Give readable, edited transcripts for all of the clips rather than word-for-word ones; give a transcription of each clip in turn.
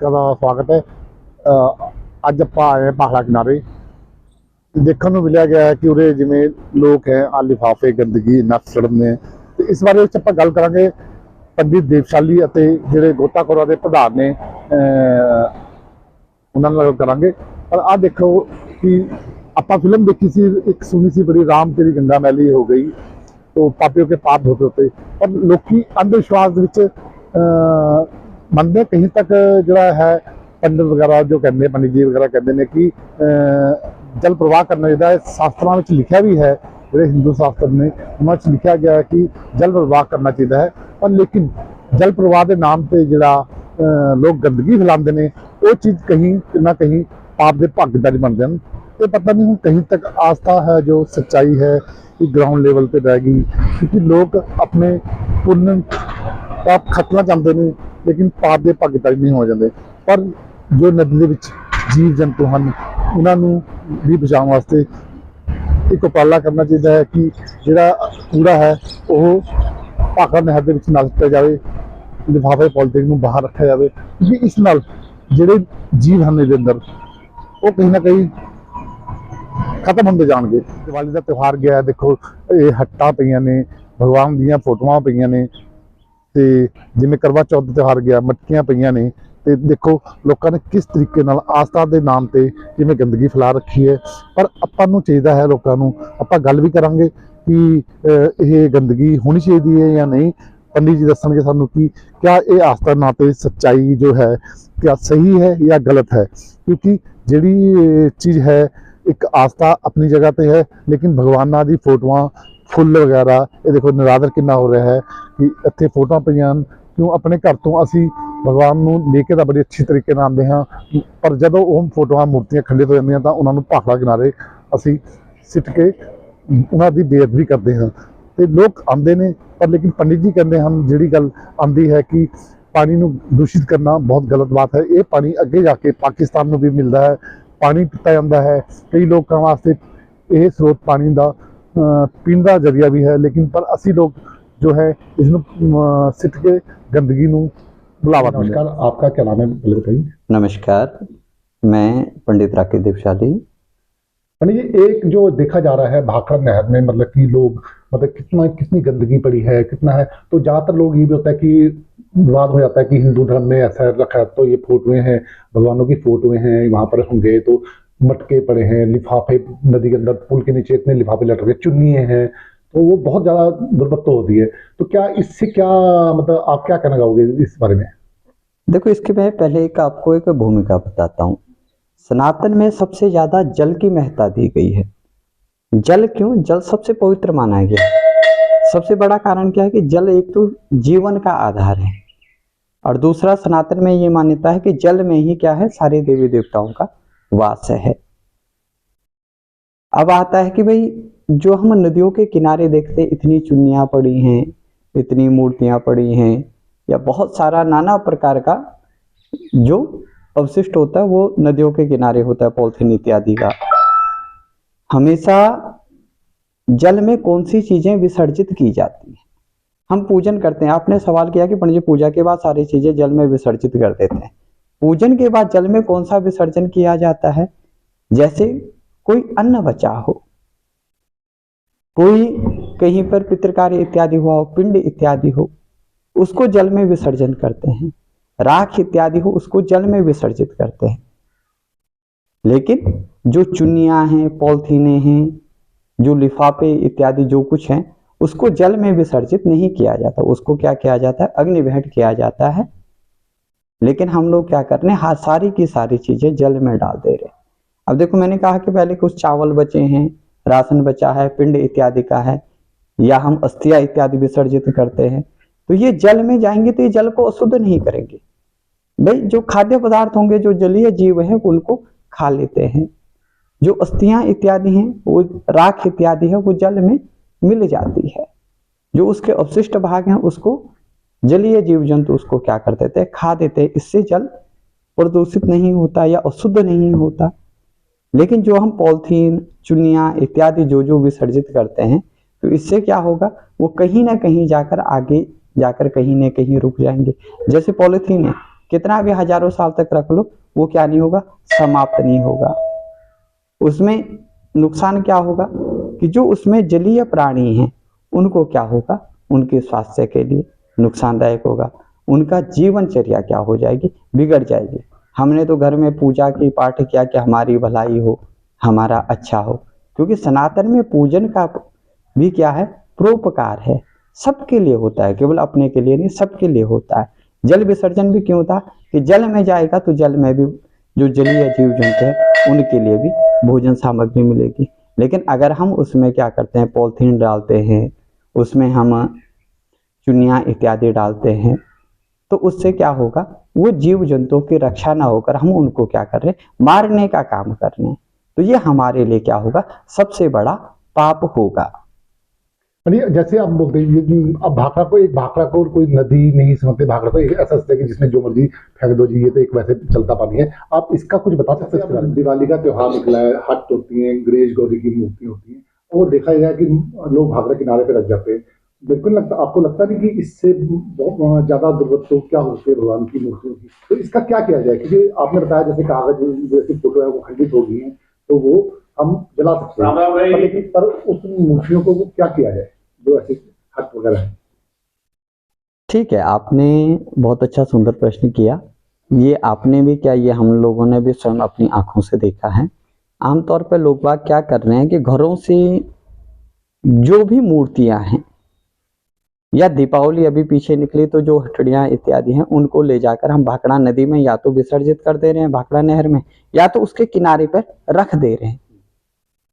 ਦਰਸ਼ਕਾਂ ਦਾ ਸਵਾਗਤ ਹੈ। ਅੱਜ ਆਪਾਂ ਆਏ ਹਾਂ ਭਾਖੜਾ ਕਿਨਾਰੇ। ਦੇਖਣ ਨੂੰ ਮਿਲਿਆ ਗਿਆ ਹੈ ਕਿ ਉਰੇ ਜਿਵੇਂ ਲੋਕ ਹੈ ਆ ਲਿਫਾਫੇ ਗੰਦਗੀ ਨੱਕ ਸੜਨ ਨੇ, ਤੇ ਇਸ ਬਾਰੇ ਵਿੱਚ ਆਪਾਂ ਗੱਲ ਕਰਾਂਗੇ ਪੰਡਿਤ ਦੇਵਸ਼ਾਲੀ ਅਤੇ ਜਿਹੜੇ ਗੋਤਾਖੋਰਾਂ ਦੇ ਪ੍ਰਧਾਨ ਨੇ ਉਹਨਾਂ ਨਾਲ ਗੱਲ ਕਰਾਂਗੇ। ਪਰ ਆਹ ਦੇਖੋ ਕਿ ਆਪਾਂ ਫਿਲਮ देखी सी, एक सुनी सी बड़ी राम तेरी गंगा मैली हो गई तो पापियों के पाप धोते होते, पर लोग अंधविश्वास ਮੰਨਦੇ कहीं तक ਜਿਹੜਾ है पंडित वगैरह जो कहते हैं, पंडित जी वगैरह कहते हैं कि जल प्रवाह करना चाहिए। शास्त्रों में लिखा भी है, जो हिंदू शास्त्र ने उन्होंने लिखा गया है कि जल प्रवाह करना चाहिए है। पर लेकिन जल प्रवाह के नाम पर जो लोग गंदगी फैलाते हैं वो चीज़ कहीं ना कहीं पाप के भागीदारी बनते हैं। तो पता नहीं कहीं तक आस्था है जो सच्चाई है कि ग्राउंड लेवल पर रह गई, क्योंकि लोग अपने पुण्य पाप खतना चाहते हैं लेकिन पाप के भागीदारी नहीं हो जाते। पर जो नदी के विच जीव जंतु हैं उन्होंने भी बचाने वास्ते एक उपाला करना चाहिए है कि जोड़ा कूड़ा है वह भाखड़ा नहर के ना सुट्या जाए, लिफाफे पॉलीथीन को बाहर रखा जाए, क्योंकि इस नाल जोड़े जीव हैं इहदे अंदर वो कहीं ना कहीं खत्म होंगे जाएंगे। दिवाली का त्यौहार गया, देखो ये हट्टा पईयां ने, भगवान दी फोटोआं पईयां ने, ते जिवें करवा चौथ का त्यौहार गया मटकियां पईयां ने, ते देखो लोगों ने किस तरीके नाल आस्था के नाम पर जिवें गंदगी फैला रखी है। पर आपां नूं चाहिए है लोगों नूं, आपां गल भी करांगे कि ये गंदगी होनी चाहिए है या नहीं। पंडित जी दसणगे सानूं कि क्या ये आस्था नाम पे सच्चाई जो है क्या सही है या गलत है, क्योंकि जिहड़ी चीज़ है एक आस्था अपनी जगह पे है, लेकिन भगवाना दी फोटोआं फुल वगैरह ये देखो निरादर कितना हो रहा है कि इत्थे फोटोआं पईयां क्यों अपने घर तो असी भगवान नूं लेके तो बड़ी अच्छी तरीके नाल आंदे हाँ, पर जदों वो फोटोआं मूर्तियां खंडित हो जांदियां तां उन्हां नूं भाखड़ा किनारे असी सिट के उन्हां दी बेअदबी करते हैं। तो लोग आते हैं पर लेकिन पंडित जी कहते हैं जिहड़ी गल आंदी है कि पानी नूं दूषित करना बहुत गलत बात है। ये पानी अगे जाके पाकिस्तान में भी मिलता है, पानी पीता जाता है, कई लोगों वास्ते यह स्रोत पानी का पीने का जरिया भी है, लेकिन पर असी लोग जो है इसनूं सिट के गंदगी नूं बुलावा। नमस्कार, आपका क्या नाम है बताइए। नमस्कार, मैं पंडित राकेश देवशाली। पंडित जी, एक जो देखा जा रहा है भाखड़ा नहर में मतलब कि लोग कितनी गंदगी पड़ी है, कितना है, तो ज़्यादातर लोग ये भी होता है कि विवाद हो जाता है कि हिंदू धर्म में ऐसा रखा है तो ये फोटोएं हैं, भगवानों की फोटोएं हैं, वहाँ पर होंगे तो मटके पड़े हैं, लिफाफे नदी के अंदर पुल के नीचे इतने लिफाफे लटके, चुन्नियाँ हैं, तो वो बहुत ज़्यादा दुर्बत्त होती है। तो क्या इससे क्या मतलब आप क्या कहना चाहोगे इस बारे में? देखो, इसके मैं पहले आपको एक भूमिका बताता हूँ। सनातन में सबसे ज़्यादा जल की महत्ता दी गई है। जल क्यों? जल सबसे पवित्र माना गया। सबसे बड़ा कारण क्या है कि जल एक तो जीवन का आधार है, और दूसरा सनातन में ये मान्यता है कि जल में ही क्या है, सारे देवी देवताओं का वास है। अब आता है कि भाई जो हम नदियों के किनारे देखते इतनी चुन्नियाँ पड़ी हैं, इतनी मूर्तियाँ पड़ी हैं, या बहुत सारा नाना प्रकार का जो अवशिष्ट होता है वो नदियों के किनारे होता है, पॉलिथीन इत्यादि का। हमेशा जल में कौन सी चीजें विसर्जित की जाती हैं? हम पूजन करते हैं। आपने सवाल किया कि पंडित जी पूजा के बाद सारी चीजें जल में विसर्जित कर देते हैं। पूजन के बाद जल में कौन सा विसर्जन किया जाता है? जैसे कोई अन्न बचा हो, कोई कहीं पर पितृकार्य इत्यादि हुआ हो, पिंड इत्यादि हो, उसको जल में विसर्जन करते हैं। राख इत्यादि हो उसको जल में विसर्जित करते हैं। लेकिन जो चुन्नियाँ हैं, पॉलिथीनें हैं, जो लिफाफे इत्यादि जो कुछ हैं, उसको जल में विसर्जित नहीं किया जाता। उसको क्या किया जाता है? अग्नि भेंट किया जाता है। लेकिन हम लोग क्या कर रहे हैं? हाँ, सारी की सारी चीजें जल में डाल दे रहे हैं। अब देखो, मैंने कहा कि पहले कुछ चावल बचे हैं, राशन बचा है, पिंड इत्यादि का है, या हम अस्थियां इत्यादि विसर्जित करते हैं, तो ये जल में जाएंगे तो ये जल को अशुद्ध नहीं करेंगे। भाई जो खाद्य पदार्थ होंगे, जो जलीय जीव हैं, उनको खा लेते हैं। जो अस्थियां इत्यादि हैं, वो राख इत्यादि है, वो जल में मिल जाती है। जो उसके अवशिष्ट भाग हैं उसको जलीय जीव जंतु उसको क्या कर देते हैं? खा देते हैं। इससे जल प्रदूषित नहीं होता या अशुद्ध नहीं होता। लेकिन जो हम पॉलिथीन, चुन्नियाँ इत्यादि जो विसर्जित करते हैं, तो इससे क्या होगा? वो कहीं ना कहीं जाकर आगे जाकर कहीं ना कहीं रुक जाएंगे। जैसे पॉलिथीन है, कितना भी हजारों साल तक रख लो वो क्या नहीं होगा, समाप्त नहीं होगा। उसमें नुकसान क्या होगा कि जो उसमें जलीय प्राणी हैं उनको क्या होगा, उनके स्वास्थ्य के लिए नुकसानदायक होगा, उनका जीवनचर्या क्या हो जाएगी, बिगड़ जाएगी। हमने तो घर में पूजा की पाठ किया कि हमारी भलाई हो, हमारा अच्छा हो, क्योंकि सनातन में पूजन का भी क्या है, परोपकार है, सबके लिए होता है, केवल अपने के लिए नहीं, सबके लिए होता है। जल विसर्जन भी क्यों होता है कि जल में जाएगा तो जल में भी जो जलीय जीव जंतु है उनके लिए भी भोजन सामग्री मिलेगी। लेकिन अगर हम उसमें क्या करते हैं, पॉलीथीन डालते हैं, उसमें हम चुनिया इत्यादि डालते हैं, तो उससे क्या होगा, वो जीव जंतुओं की रक्षा ना होकर हम उनको क्या कर रहे हैं, मारने का काम कर रहे हैं। तो ये हमारे लिए क्या होगा, सबसे बड़ा पाप होगा। जैसे आप बोलते हैं ये अब भाखड़ा को कोई नदी नहीं समझते, भाखड़ा को एक ऐसा समझते हैं कि जिसमें जो मर्जी फेंक दो जी, ये तो एक वैसे चलता पानी है। आप इसका कुछ बता सकते हैं? दिवाली का त्योहार निकला है, हट होती है, गणेश गौरी की मूर्ति होती है, वो देखा जाए कि लोग भाखड़ा किनारे पे रख जाते हैं। बिल्कुल आपको लगता नहीं कि इससे बहुत ज्यादा दुर्गत तो क्या होती है भगवान की मूर्तियों की? तो इसका क्या किया जाए? क्योंकि आपने बताया जैसे कागज जैसी फोटो है वो खंडित हो गई है, तो वो हम जला सकते हैं, लेकिन पर उस मूर्तियों को क्या किया जाए जो ऐसे हट वगैरह है? ठीक है, आपने बहुत अच्छा सुंदर प्रश्न किया। ये आपने भी क्या, ये हम लोगों ने भी स्वयं अपनी आंखों से देखा है। आमतौर पर लोग बाग क्या कर रहे हैं कि घरों से जो भी मूर्तियां हैं, या दीपावली अभी पीछे निकली तो जो हटड़ियां इत्यादि हैं उनको ले जाकर हम भाखड़ा नदी में या तो विसर्जित कर दे रहे हैं, भाखड़ा नहर में, या तो उसके किनारे पर रख दे रहे हैं।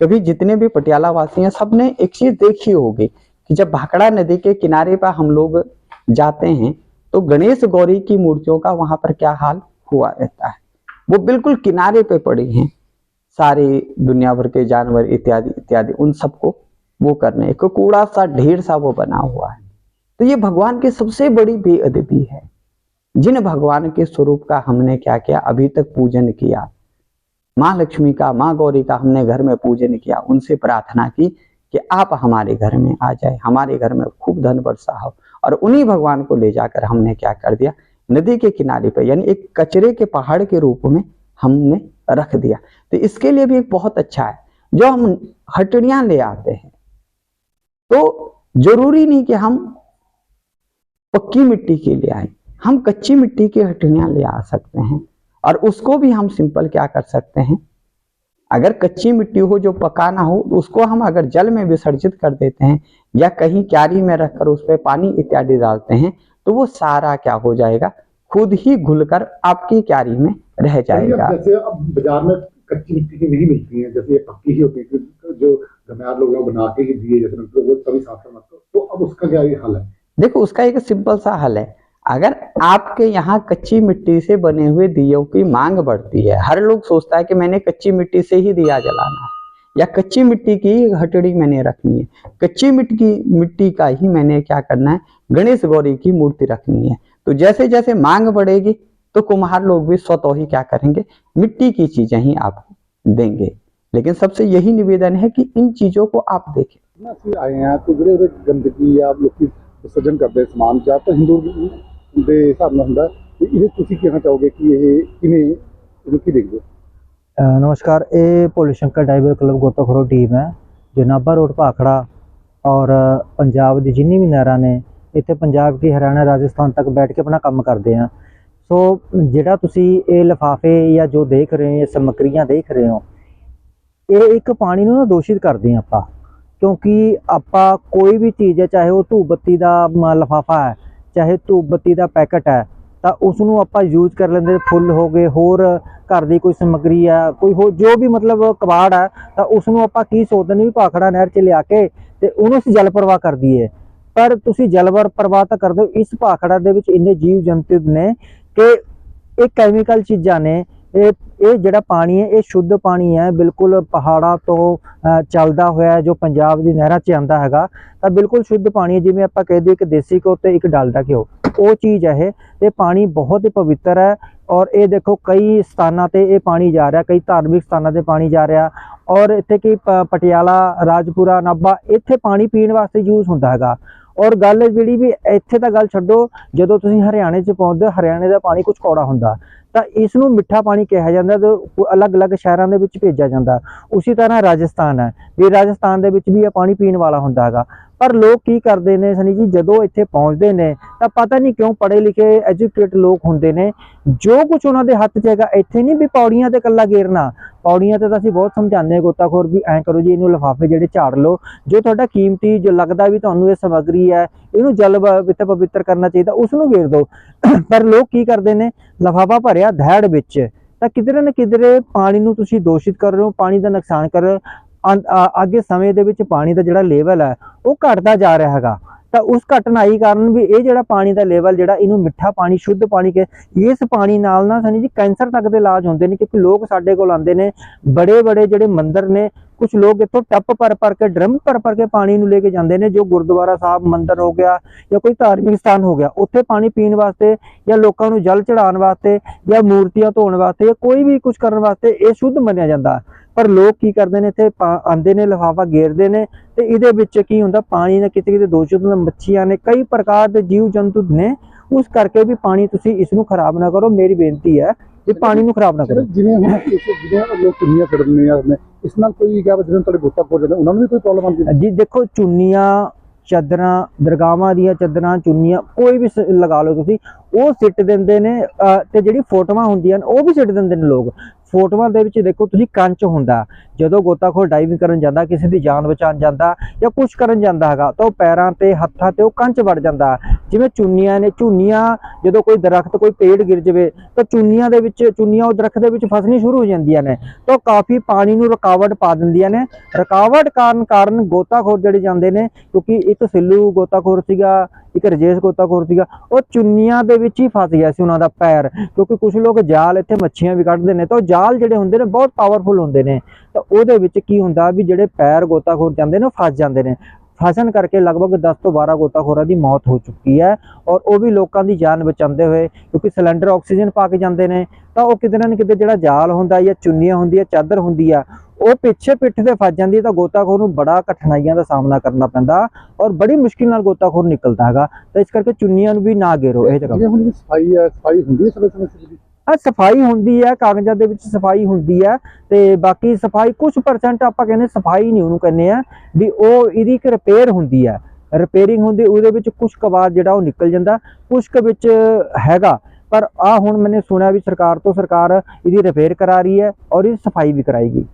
कभी जितने भी पटियाला वासी हैं सबने एक चीज देखी होगी कि जब भाखड़ा नदी के किनारे पर हम लोग जाते हैं तो गणेश गौरी की मूर्तियों का वहां पर क्या हाल हुआ रहता है, वो बिल्कुल किनारे पे पड़ी हैं, सारे दुनिया भर के जानवर इत्यादि इत्यादि उन सबको वो करने, एक कूड़ा सा ढेर सा वो बना हुआ है। तो ये भगवान की सबसे बड़ी बेअदबी है। जिन भगवान के स्वरूप का हमने क्या किया, अभी तक पूजन किया, माँ लक्ष्मी का, माँ गौरी का हमने घर में पूजन किया, उनसे प्रार्थना की कि आप हमारे घर में आ जाए, हमारे घर में खूब धन वर्षा हो, और उन्हीं भगवान को ले जाकर हमने क्या कर दिया, नदी के किनारे पर, यानी एक कचरे के पहाड़ के रूप में हमने रख दिया। तो इसके लिए भी एक बहुत अच्छा है, जो हम हटड़ियां ले आते हैं तो जरूरी नहीं कि हम पक्की मिट्टी के ले आए, हम कच्ची मिट्टी की हटड़ियां ले आ सकते हैं, और उसको भी हम सिंपल क्या कर सकते हैं, अगर कच्ची मिट्टी हो जो पका ना हो, उसको हम अगर जल में विसर्जित कर देते हैं या कहीं क्यारी में रखकर उस पर पानी इत्यादि डालते हैं तो वो सारा क्या हो जाएगा, खुद ही घुलकर आपकी क्यारी में रह जाएगा। जैसे अब बाजार में कच्ची मिट्टी की नहीं मिलती है, जैसे ये पक्की ही होती है, जो घमेयार लोग बना के ही दिए जैसे तो वो सभी साफ करना, तो अब उसका क्या हाल है? देखो, उसका एक सिंपल सा हल है। अगर आपके यहाँ कच्ची मिट्टी से बने हुए दियों की मांग बढ़ती है, हर लोग सोचता है कि मैंने कच्ची मिट्टी से ही दिया जलाना है, या कच्ची मिट्टी की हटड़ी मैंने रखनी है, कच्ची मिट्टी का ही मैंने क्या करना है, गणेश गौरी की मूर्ति रखनी है। तो जैसे जैसे मांग बढ़ेगी तो कुम्हार लोग भी स्वतः ही क्या करेंगे, मिट्टी की चीजें ही आपको देंगे। लेकिन सबसे यही निवेदन है कि इन चीजों को आप देखें। आए हैं तो गंदगी या लोग विसर्जन करते समान चाह तो हिंदू ਦੇ ਹਿਸਾਬ ਨਾਲ ਹੁੰਦਾ, ਇਹ ਤੁਸੀਂ ਕਹਿਣਾ ਚਾਹੋਗੇ ਕਿ ਇਹ ਕਿਵੇਂ ਇਹਨੂੰ ਕੀ ਦੇਖਦੇ? नमस्कार, ये भोले शंकर डाइवर क्लब गोताखोर टीम है जो नाभा रोड भाखड़ा और पंजाब की जिन्नी भी नहर ने इतने पंजाब की हरियाणा राजस्थान तक बैठ के अपना काम करते हैं। सो जिहड़ा तुसी ये लिफाफे या जो देख रहे हो, ये सामग्रियां देख रहे हो, ये एक पानी नूं ना दूषित करते हैं आपां, क्योंकि आपां कोई भी चीज़ है, चाहे वो धूप बत्ती का लिफाफा है, चाहे धूप बत्ती का पैकेट है, तो उसनों आपां यूज कर लेंदे, फुल हो गए, होर घर की कोई सामग्री है, कोई हो जो भी मतलब कबाड़ है, तो उसनों आपां की सोचते हैं भी भाखड़ा नहर च लिया के ते उन्होंने असीं जल प्रवाह कर दीए। पर तुसीं जल प्रवाह तो कर दो, इस भाखड़ा दे विच इन्ने जीव जंतु ने कि ये कैमिकल चीज़ां ने, ये जिहड़ा पानी है ये शुद्ध पानी है, बिल्कुल पहाड़ा तो चलदा होया जो पंजाब दी नहरां च आंदा हैगा, तो बिल्कुल शुद्ध पानी है। जिवें आपां कह दईए कि देसी घ्यो ते एक डालडा घ्यो, वो चीज़ है। ये पानी बहुत ही पवित्र है, और ये देखो कई स्थानों ते ये पानी जा रहा, कई धार्मिक स्थानों ते पानी जा रहा, और इत्थे कि पटियाला, राजपुरा, नाभा, इत्थे पानी पीने वास्ते यूज होंदा हैगा। ਔਰ ਗੱਲ ਜਿਹੜੀ ਵੀ ਇੱਥੇ ਤਾਂ ਗੱਲ ਛੱਡੋ, ਜਦੋਂ ਤੁਸੀਂ ਹਰਿਆਣੇ 'ਚ ਪਹੁੰਚਦੇ ਹੋ, ਹਰਿਆਣੇ ਦਾ ਪਾਣੀ ਕੁਝ ਕੌੜਾ ਹੁੰਦਾ ਤਾਂ ਇਸ ਨੂੰ ਮਿੱਠਾ ਪਾਣੀ ਕਿਹਾ ਜਾਂਦਾ ਤੇ ਅਲੱਗ-ਅਲੱਗ ਸ਼ਹਿਰਾਂ ਦੇ ਵਿੱਚ ਭੇਜਿਆ ਜਾਂਦਾ। ਉਸੇ ਤਰ੍ਹਾਂ ਰਾਜਸਥਾਨ ਹੈ ਵੀ ਰਾਜਸਥਾਨ ਦੇ ਵਿੱਚ ਵੀ ਇਹ ਪਾਣੀ ਪੀਣ ਵਾਲਾ ਹੁੰਦਾ ਹੈਗਾ। ਪਰ ਲੋਕ ਕੀ ਕਰਦੇ ਨੇ ਸਨੀ ਜੀ, ਜਦੋਂ ਇੱਥੇ ਪਹੁੰਚਦੇ ਨੇ ਤਾਂ ਪਤਾ ਨਹੀਂ ਕਿਉਂ ਪੜ੍ਹੇ ਲਿਖੇ ਐਜੂਕੇਟ ਲੋਕ ਹੁੰਦੇ ਨੇ, ਜੋ ਕੁਝ ਉਹਨਾਂ ਦੇ ਹੱਥ 'ਚ ਹੈਗਾ ਇੱਥੇ ਨਹੀਂ ਵੀ ਪੌੜੀਆਂ ਤੇ ਇਕੱਲਾ ਗੇਰਨਾ। ਪੌੜੀਆਂ ਤੇ ਤਾਂ ਅਸੀਂ ਬਹੁਤ ਸਮਝਾਉਂਦੇ ਹਾਂ ਗੋਤਾਖੋਰ ਵੀ ਐਂ ਕਰੋ ਜੀ, ਇਹਨੂੰ ਲਿਫਾਫੇ ਜਿਹੜੇ ਝਾੜ ਲਓ, ਜੋ ਤੁਹਾਡਾ ਕੀਮਤੀ ਜੋ ਲੱਗਦਾ ਵੀ ਤੁਹਾਨੂੰ ਇਹ ਸਮੱਗਰੀ ਹੈ ਇਹਨੂੰ ਜਲ ਵਿੱਚ ਪਵਿੱਤਰ ਕਰਨਾ ਚਾਹੀਦਾ ਉਸ ਨੂੰ ਗੇਰ ਦਿਓ। ਪਰ ਲੋਕ ਕੀ ਕਰਦੇ ਨੇ, ਲਿਫਾਫਾ ਭਰਿਆ ਧੈੜ ਵਿੱਚ, ਤਾਂ ਕਿਧਰੇ ਨਾ ਕਿਧਰੇ ਪਾਣੀ ਨੂੰ ਤੁਸੀਂ ਦੋਸ਼ਿਤ ਕਰ ਰਹੇ ਹੋ, ਪਾਣੀ ਦਾ ਨੁਕਸਾਨ ਕਰ ਰਹੇ ਹੋ। ਅੱਗੇ ਸਮੇਂ ਦੇ ਵਿੱਚ ਪਾਣੀ ਦਾ ਜਿਹੜਾ ਲੈਵਲ ਹੈ ਉਹ ਘਟਦਾ ਜਾ ਰਿਹਾ ਹੈਗਾ। ਤਾਂ ਉਸ ਘਟਨਾਈ ਕਾਰਨ ਵੀ ਇਹ ਜਿਹੜਾ ਪਾਣੀ ਦਾ ਲੈਵਲ ਜਿਹੜਾ ਇਹਨੂੰ ਮਿੱਠਾ ਪਾਣੀ ਸ਼ੁੱਧ ਪਾਣੀ ਕੇ, ਇਸ ਪਾਣੀ ਨਾਲ ਨਾ ਸਨੀ ਜੀ ਕੈਂਸਰ ਤੱਕ ਦੇ ਇਲਾਜ ਹੁੰਦੇ ਨੇ। ਕਿਉਂਕਿ ਲੋਕ ਸਾਡੇ ਕੋਲ ਆਉਂਦੇ ਨੇ, ਬੜੇ ਬੜੇ ਜਿਹੜੇ ਮੰਦਿਰ ਨੇ, ਕੁਝ ਲੋਕ ਇੱਥੋਂ ਟੱਪ ਭਰ ਕੇ ਡਰਮ ਭਰ ਕੇ ਪਾਣੀ ਨੂੰ ਲੈ ਕੇ ਜਾਂਦੇ ਨੇ, ਜੋ ਗੁਰਦੁਆਰਾ ਸਾਹਿਬ ਮੰਦਿਰ ਹੋ ਗਿਆ ਜਾਂ ਕੋਈ ਧਾਰਮਿਕ ਸਥਾਨ ਹੋ ਗਿਆ, ਉੱਥੇ ਪਾਣੀ ਪੀਣ ਵਾਸਤੇ ਜਾਂ ਲੋਕਾਂ ਨੂੰ ਜਲ ਚੜਾਉਣ ਵਾਸਤੇ ਜਾਂ ਮੂਰਤੀਆਂ ਧੋਣ ਵਾਸਤੇ ਜਾਂ ਕੋਈ ਵੀ ਕੁਝ ਕਰਨ ਵਾਸਤੇ ਇਹ ਸ਼ੁੱਧ ਮੰਨਿਆ ਜਾਂਦਾ। ਪਰ ਲੋਕ ਕੀ ਕਰਦੇ ਨੇ, ਇੱਥੇ ਆਉਂਦੇ ਨੇ, ਲਿਫਾਫਾ ਗੇਰਦੇ ਨੇ ਤੇ ਇਹਦੇ ਵਿੱਚ ਕੀ ਹੁੰਦਾ, ਪਾਣੀ ਨਾਲ ਕਿਤੇ ਦੂਸ਼ਿਤ ਮੱਛੀਆਂ ਨੇ, ਕਈ ਪ੍ਰਕਾਰ ਦੇ ਜੀਵ ਜੰਤੂ ਨੇ, ਉਸ ਕਰਕੇ ਵੀ ਪਾਣੀ ਤੁਸੀਂ ਇਸ ਨੂੰ ਖਰਾਬ ਨਾ ਕਰੋ। ਮੇਰੀ ਬੇਨਤੀ ਹੈ ਕਿ ਪਾਣੀ ਨੂੰ ਖਰਾਬ ਨਾ ਕਰੋ। ਜਿਵੇਂ ਹੁਣ ਜਿਹੜੇ ਲੋਕ ਚੁੰਨੀਆਂ ਕੱਢਦੇ ਆ, ਇਸ ਨਾਲ ਕੋਈ ਕਿਹਾ ਜਿਵੇਂ ਤੁਹਾਡੇ ਗੋਤਾਖੋਰ ਜਾਂਦੇ ਉਹਨਾਂ ਨੂੰ ਵੀ ਕੋਈ ਪ੍ਰੋਬਲਮ ਆਉਂਦੀ ਹੈ ਜੀ? ਦੇਖੋ, ਚੁੰਨੀਆਂ, ਚਾਦਰਾਂ, ਦਰਗਾਹਾਂ ਦੀਆਂ ਚਾਦਰਾਂ, ਚੁੰਨੀਆਂ ਕੋਈ ਵੀ ਲਗਾ ਲਓ ਤੁਸੀਂ, ਉਹ ਸਿੱਟ ਦਿੰਦੇ ਨੇ। ਤੇ ਜਿਹੜੀ ਫੋਟੋਆਂ ਹੁੰਦੀਆਂ ਨੇ ਉਹ ਵੀ ਸਿੱਟ ਦਿੰਦੇ ਨੇ ਲੋਕ। ਫੋਟੋਆਂ ਦੇ ਵਿੱਚ ਦੇਖੋ ਤੁਸੀਂ, ਕੰਚ ਹੁੰਦਾ, ਜਦੋਂ ਗੋਤਾਖੋਰ ਡਾਈਵਿੰਗ ਕਰਨ ਜਾਂਦਾ, ਕਿਸੇ ਦੀ ਜਾਨ ਬਚਾਉਣ ਜਾਂਦਾ ਜਾਂ ਕੁਝ ਕਰਨ ਜਾਂਦਾ ਹੈਗਾ, ਤਾਂ ਉਹ ਪੈਰਾਂ ਤੇ ਹੱਥਾਂ ਤੇ ਉਹ ਕੰਚ ਵੜ ਜਾਂਦਾ। ਜਿਵੇਂ ਚੁੰਨੀਆਂ ਨੇ, ਚੁੰਨੀਆਂ ਜਦੋਂ ਕੋਈ ਦਰਖਤ, ਕੋਈ ਪੇੜ ਗਿਰ ਜਾਵੇ ਤਾਂ ਚੁੰਨੀਆਂ ਦੇ ਵਿੱਚ, ਚੁੰਨੀਆਂ ਉਹ ਦਰਖਤ ਦੇ ਵਿੱਚ ਫਸਣੀ ਸ਼ੁਰੂ ਹੋ ਜਾਂਦੀਆਂ ਨੇ, ਤਾਂ ਉਹ ਕਾਫੀ ਪਾਣੀ ਨੂੰ ਰੁਕਾਵਟ ਪਾ ਦਿੰਦੀਆਂ ਨੇ। ਰੁਕਾਵਟ ਕਾਰਨ ਗੋਤਾਖੋਰ ਜਿਹੜੇ ਜਾਂਦੇ ਨੇ, ਕਿਉਂਕਿ ਇੱਕ ਸਿੱਲੂ ਗੋਤਾਖੋਰ ਸੀਗਾ, ਇੱਕ ਰਜੇਸ਼ ਗੋਤਾਖੋਰ ਸੀਗਾ, ਉਹ ਚੁੰਨੀਆਂ ਦੇ ਵਿੱਚ ਹੀ ਫਸ ਗਿਆ ਸੀ ਉਹਨਾਂ ਦਾ ਪੈਰ। ਕਿਉਂਕਿ ਕੁਝ ਲੋਕ ਜਾਲ ਇੱਥੇ ਮੱਛੀਆਂ ਵੀ ਕੱਢਦੇ ਨੇ, ਤਾਂ ਉਹ ਜਾਲ ਜਿਹੜੇ ਹੁੰਦੇ ਨੇ ਬਹੁਤ ਪਾਵਰਫੁਲ ਹੁੰਦੇ ਨੇ, ਤਾਂ ਉਹਦੇ ਵਿੱਚ ਕੀ ਹੁੰਦਾ ਵੀ ਜਿਹੜੇ ਪੈਰ ਗੋਤਾਖੋਰ ਜਾਂਦੇ ਨੇ ਉਹ ਫਸ ਜਾਂਦੇ ਨੇ। ਫਸਣ ਕਰਕੇ ਲਗਭਗ 10 ਤੋਂ 12 ਗੋਤਾਖੋਰਾਂ ਦੀ ਮੌਤ ਹੋ ਚੁੱਕੀ ਹੈ, ਔਰ ਉਹ ਵੀ ਲੋਕਾਂ ਦੀ ਜਾਨ ਬਚਾਉਂਦੇ ਹੋਏ, ਕਿਉਂਕਿ ਸਿਲੰਡਰ ਆਕਸੀਜਨ ਪਾ ਕੇ ਜਾਂਦੇ ਨੇ, ਤਾਂ ਉਹ ਕਿਤੇ ਨਾ ਕਿਤੇ ਜਿਹੜਾ ਜਾਲ ਹੁੰਦਾ ਜਾਂ ਚੁੰਨੀਆਂ ਹੁੰਦੀ ਹੈ, ਚਾਦਰ ਹੁੰਦੀ ਆ, ਉਹ ਪਿੱਛੇ ਪਿੱਠ ਤੇ ਫਸ ਜਾਂਦੀ ਹੈ, ਤਾਂ ਗੋਤਾਖੋਰ ਨੂੰ ਬੜਾ ਕਠਿਨਾਈਆਂ ਦਾ ਸਾਹਮਣਾ ਕਰਨਾ ਪੈਂਦਾ ਔਰ ਬੜੀ ਮੁਸ਼ਕਿਲ ਨਾਲ ਗੋਤਾਖੋਰ ਨਿਕਲਦਾ ਹੈਗਾ। ਤਾਂ ਇਸ ਕਰਕੇ ਚੁੰਨੀਆਂ ਨੂੰ ਵੀ ਨਾ ਗੇਰੋ ਇਹ ਜਗ੍ਹਾ। ਜਿਵੇਂ ਹੁਣ ਸਫਾਈ ਹੈ, ਸਫਾਈ ਹੁੰਦੀ ਹੈ ਸਮੇਂ ਸਿਰ ਦੀ? ਸਫਾਈ ਹੁੰਦੀ ਹੈ, ਕਾਗਜ਼ਾਂ ਦੇ ਵਿੱਚ ਸਫਾਈ ਹੁੰਦੀ ਹੈ, ਤੇ ਬਾਕੀ ਸਫਾਈ ਕੁਝ % ਆਪਾਂ ਕਹਿੰਦੇ ਸਫਾਈ ਨਹੀਂ ਉਹਨੂੰ ਕਹਿੰਦੇ ਆ ਵੀ, ਉਹ ਇਹਦੀ ਇੱਕ ਰਿਪੇਅਰ ਹੁੰਦੀ ਹੈ, ਰਿਪੇਅਰਿੰਗ ਹੁੰਦੀ, ਉਹਦੇ ਵਿੱਚ ਕੁਝ ਕਬਾੜ ਜਿਹੜਾ ਉਹ ਨਿਕਲ ਜਾਂਦਾ, ਕੁਝ ਕੁ ਵਿੱਚ ਹੈਗਾ। ਪਰ ਹੁਣ ਮੈंने ਸੁਣਿਆ ਵੀ ਸਰਕਾਰ ਇਹਦੀ ਰਿਪੇਅਰ ਕਰਾ ਰਹੀ ਹੈ ਔਰ ਇਹ ਸਫਾਈ ਵੀ ਕਰਾਏਗੀ।